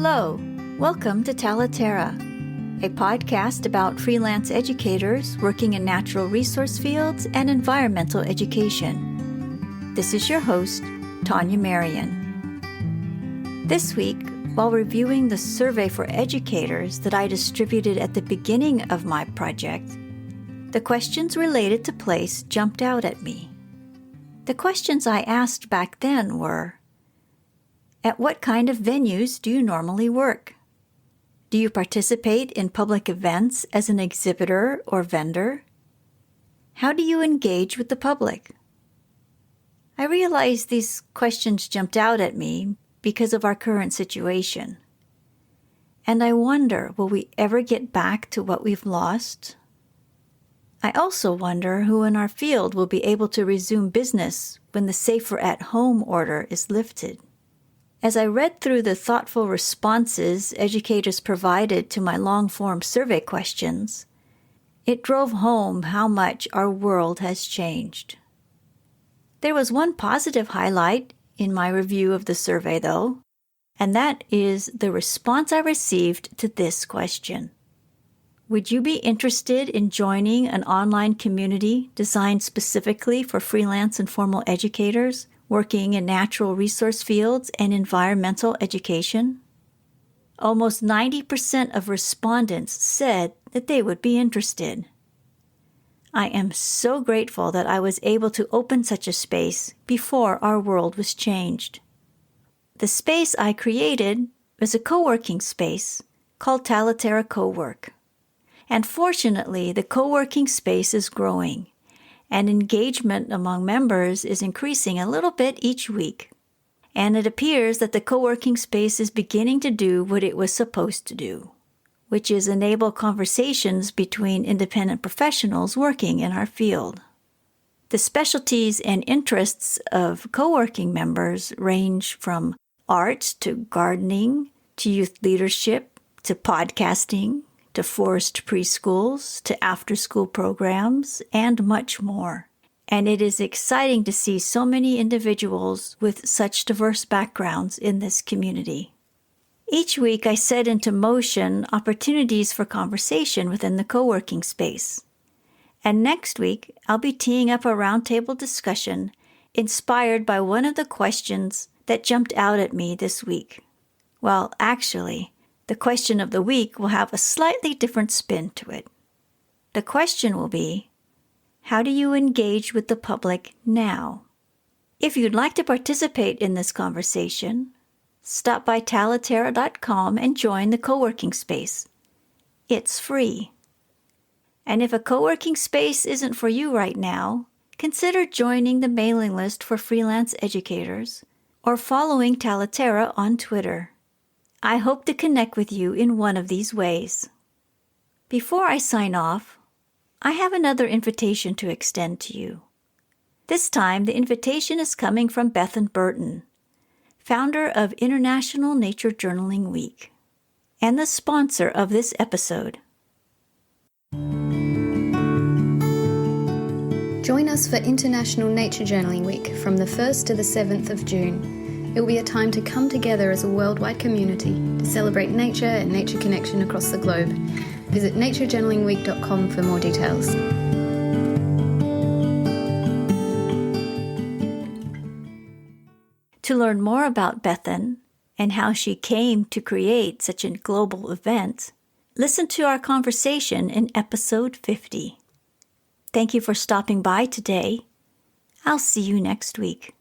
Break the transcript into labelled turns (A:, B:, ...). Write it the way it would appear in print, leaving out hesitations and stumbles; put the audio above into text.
A: Hello, welcome to Talaterra, a podcast about freelance educators working in natural resource fields and environmental education. This is your host, Tania Marien. This week, while reviewing the survey for educators that I distributed at the beginning of my project, the questions related to place jumped out at me. The questions I asked back then were, at what kind of venues do you normally work? Do you participate in public events as an exhibitor or vendor? How do you engage with the public? I realized these questions jumped out at me because of our current situation. And I wonder, will we ever get back to what we've lost? I also wonder who in our field will be able to resume business when the safer at home order is lifted. As I read through the thoughtful responses educators provided to my long-form survey questions, it drove home how much our world has changed. There was one positive highlight in my review of the survey, though, and that is the response I received to this question. Would you be interested in joining an online community designed specifically for freelance and formal educators working in natural resource fields and environmental education? Almost 90% of respondents said that they would be interested. I am so grateful that I was able to open such a space before our world was changed. The space I created was a co-working space called Talaterra Co-work. And fortunately, the co-working space is growing, and engagement among members is increasing a little bit each week. And it appears that the co-working space is beginning to do what it was supposed to do, which is enable conversations between independent professionals working in our field. The specialties and interests of co-working members range from art to gardening, to youth leadership, to podcasting, to forest preschools, to after-school programs, and much more. And it is exciting to see so many individuals with such diverse backgrounds in this community. Each week I set into motion opportunities for conversation within the co-working space. And next week I'll be teeing up a roundtable discussion inspired by one of the questions that jumped out at me this week. Well, actually, the question of the week will have a slightly different spin to it. The question will be, how do you engage with the public now? If you'd like to participate in this conversation, stop by talaterra.com and join the co-working space. It's free. And if a co-working space isn't for you right now, consider joining the mailing list for freelance educators or following Talaterra on Twitter. I hope to connect with you in one of these ways. Before I sign off, I have another invitation to extend to you. This time, the invitation is coming from Bethan Burton, founder of International Nature Journaling Week, and the sponsor of this episode.
B: Join us for International Nature Journaling Week from the 1st to the 7th of June. It will be a time to come together as a worldwide community to celebrate nature and nature connection across the globe. Visit naturejournalingweek.com for more details.
A: To learn more about Bethan and how she came to create such a global event, listen to our conversation in episode 50. Thank you for stopping by today. I'll see you next week.